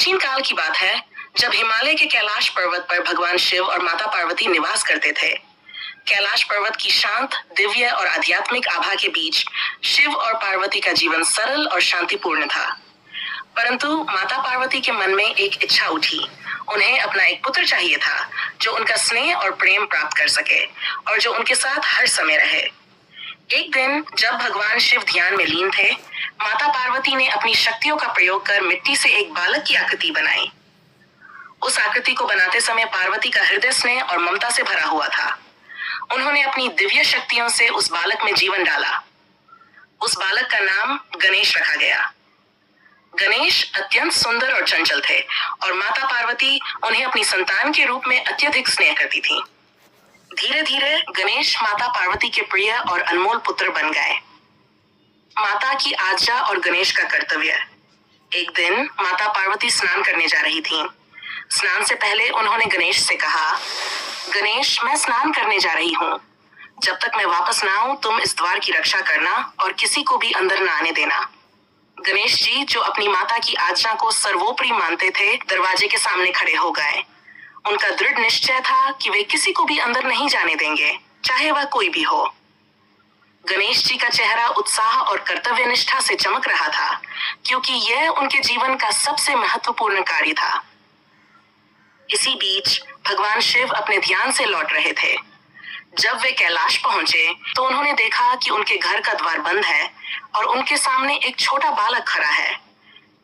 प्राचीन काल की बात है, जब हिमालय के कैलाश पर्वत पर भगवान शिव और माता पार्वती निवास करते थे। कैलाश पर्वत की शांत, दिव्य और आध्यात्मिक आभा के बीच शिव और पार्वती का जीवन सरल और शांतिपूर्ण था। परंतु माता पार्वती के मन में एक इच्छा उठी। उन्हें अपना एक पुत्र चाहिए था जो उनका स्नेह और प्रेम प्राप्त कर सके और जो उनके साथ हर समय रहे। एक दिन जब भगवान शिव ध्यान में लीन थे, माता पार्वती ने अपनी शक्तियों का प्रयोग कर मिट्टी से एक बालक की आकृति बनाई। उस आकृति को बनाते समय पार्वती का हृदय स्नेह और ममता से भरा हुआ था। उन्होंने अपनी दिव्य शक्तियों से उस बालक में जीवन डाला। उस बालक का नाम गणेश रखा गया। गणेश अत्यंत सुंदर और चंचल थे और माता पार्वती उन्हें अपनी संतान के रूप में अत्यधिक स्नेह करती थी। धीरे धीरे गणेश माता पार्वती के प्रिय और अनमोल पुत्र बन गए। माता की आज्ञा और गणेश का कर्तव्य। एक दिन माता पार्वती स्नान करने जा रही थीं। स्नान से पहले उन्होंने गणेश से कहा, गणेश, मैं स्नान करने जा रही हूँ। जब तक मैं वापस ना आऊं तुम इस द्वार की रक्षा करना और किसी को भी अंदर न आने देना। गणेश जी, जो अपनी माता की आज्ञा को सर्वोपरि मानते थे, दरवाजे के सामने खड़े हो गए। उनका दृढ़ निश्चय था कि वे किसी को भी अंदर नहीं जाने देंगे, चाहे वह कोई भी हो। गणेश जी का चेहरा उत्साह और कर्तव्य निष्ठा से चमक रहा था, क्योंकि यह उनके जीवन का सबसे महत्वपूर्ण कार्य था। इसी बीच भगवान शिव अपने ध्यान से लौट रहे थे। जब वे कैलाश पहुंचे तो उन्होंने देखा कि उनके घर का द्वार बंद है और उनके सामने एक छोटा बालक खड़ा है।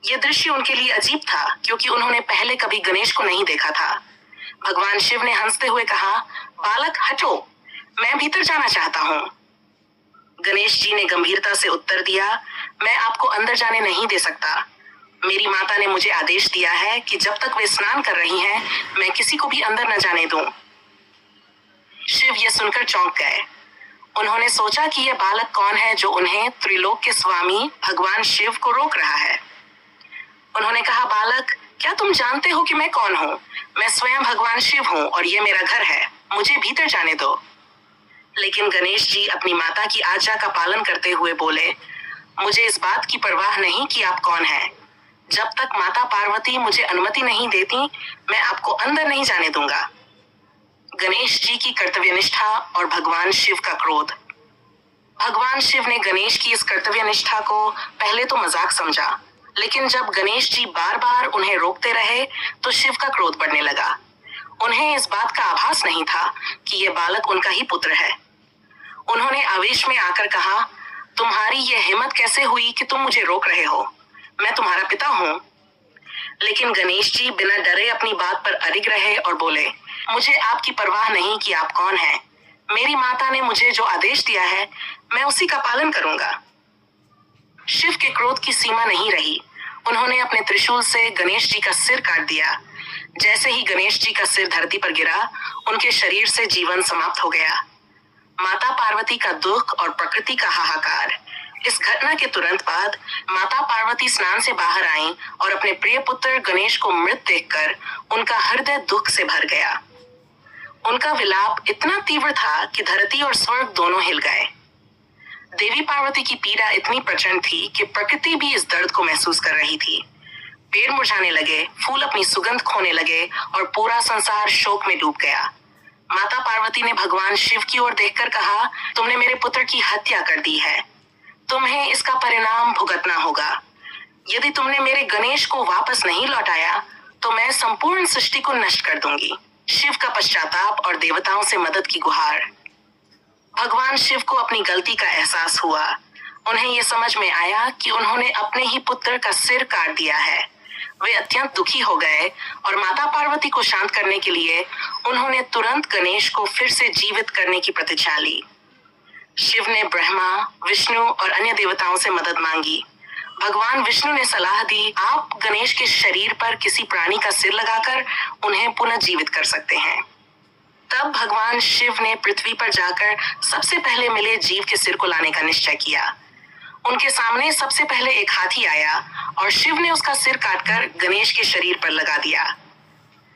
यह दृश्य उनके लिए अजीब था, क्योंकि उन्होंने पहले कभी गणेश को नहीं देखा था। भगवान शिव ने हंसते हुए कहा, बालक हटो, मैं भीतर जाना चाहता हूँ। गणेश जी ने गंभीरता से उत्तर दिया, मैं आपको अंदर जाने नहीं दे सकता। मेरी माता ने मुझे आदेश दिया है कि जब तक वे स्नान कर रही हैं, मैं किसी को भी अंदर न जाने दूं। शिव यह सुनकर चौंक गए। उन्होंने सोचा कि यह बालक कौन है जो उन्हें त्रिलोक के स्वामी भगवान शिव को रोक रहा है। उन्होंने कहा, बालक, क्या तुम जानते हो कि मैं कौन हूँ? मैं स्वयं भगवान शिव हूँ और यह मेरा घर है। मुझे भीतर जाने दो। लेकिन गणेश जी अपनी माता की आज्ञा का पालन करते हुए बोले, मुझे इस बात की परवाह नहीं कि आप कौन हैं। जब तक माता पार्वती मुझे अनुमति नहीं देती, मैं आपको अंदर नहीं जाने दूंगा। गणेश जी की कर्तव्यनिष्ठा और भगवान शिव का क्रोध। भगवान शिव ने गणेश की इस कर्तव्यनिष्ठा को पहले तो मजाक समझा, लेकिन जब गणेश जी बार बार उन्हें रोकते रहे तो शिव का क्रोध बढ़ने लगा। उन्हें इस बात का आभास नहीं था कि यह बालक उनका ही पुत्र है। उन्होंने आवेश में आकर कहा, तुम्हारी यह हिम्मत कैसे हुई कि तुम मुझे रोक रहे हो? मैं तुम्हारा पिता हूँ। लेकिन गणेश जी बिना डरे अपनी बात पर अडिग रहे और बोले, मुझे आपकी परवाह नहीं कि आप कौन हैं। मेरी माता ने मुझे जो आदेश दिया है, मैं उसी का पालन करूंगा। शिव के क्रोध की सीमा नहीं रही। उन्होंने अपने त्रिशूल से गणेश जी का सिर काट दिया। जैसे ही गणेश जी का सिर धरती पर गिरा, उनके शरीर से जीवन समाप्त हो गया। माता पार्वती का दुख और प्रकृति का हाहाकार। इस घटना के तुरंत बाद माता पार्वती स्नान से बाहर आईं और अपने प्रिय पुत्र गणेश को मृत देखकर उनका हृदय दुख से भर गया। उनका विलाप इतना तीव्र था कि धरती और स्वर्ग दोनों हिल गए। देवी पार्वती की पीड़ा इतनी प्रचंड थी कि प्रकृति भी इस दर्द को महसूस कर रही थी। पेड़ मुरझाने लगे, फूल अपनी सुगंध खोने लगे और पूरा संसार शोक में डूब गया। माता पार्वती ने भगवान शिव की ओर देखकर कहा, तुमने मेरे पुत्र की हत्या कर दी है। तुम्हें इसका परिणाम भुगतना होगा। यदि तुमने मेरे गणेश को वापस नहीं लौटाया तो मैं संपूर्ण सृष्टि को नष्ट कर दूंगी। शिव का पश्चाताप और देवताओं से मदद की गुहार। भगवान शिव को अपनी गलती का एहसास हुआ। उन्हें यह समझ में आया कि उन्होंने अपने ही पुत्र का सिर काट दिया है। वे अत्यंत दुखी हो गए और माता पार्वती को शांत करने के लिए उन्होंने तुरंत गणेश को फिर से जीवित करने की प्रतिज्ञा ली। शिव ने ब्रह्मा, विष्णु और अन्य देवताओं से मदद मांगी। भगवान विष्णु ने सलाह दी, आप गणेश के शरीर पर किसी प्राणी का सिर लगाकर उन्हें पुनः जीवित कर सकते हैं। तब भगवान शिव ने पृथ्वी पर जाकर सबसे पहले मिले जीव के सिर को लाने का निश्चय किया। उनके सामने सबसे पहले एक हाथी आया और शिव ने उसका सिर काटकर गणेश के शरीर पर लगा दिया।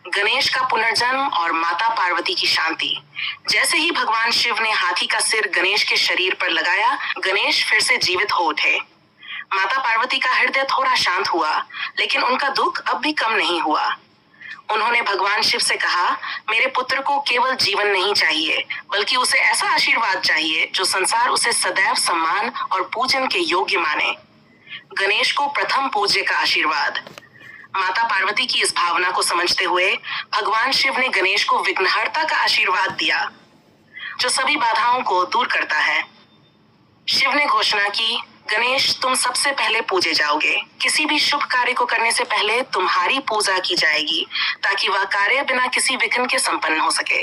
गणेश का पुनर्जन्म और माता पार्वती की शांति। जैसे ही भगवान शिव ने हाथी का सिर गणेश के शरीर पर लगाया, गणेश फिर से जीवित हो उठे। माता पार्वती का हृदय थोड़ा शांत हुआ, लेकिन उनका दुख अब भी कम नहीं हुआ। उन्होंने भगवान शिव से कहा, मेरे पुत्र को केवल जीवन नहीं चाहिए, बल्कि उसे ऐसा आशीर्वाद चाहिए जो संसार उसे सदैव सम्मान और पूजन के योग्य माने। गणेश को प्रथम पूज्य का आशीर्वाद। माता पार्वती की इस भावना को समझते हुए भगवान शिव ने गणेश को विघ्नहर्ता का आशीर्वाद दिया, जो सभी बाधाओं को दूर करता है। शिव ने घोषणा की, गणेश तुम सबसे पहले पूजे जाओगे। किसी भी शुभ कार्य को करने से पहले तुम्हारी पूजा की जाएगी, ताकि वह कार्य बिना किसी विघ्न के संपन्न हो सके।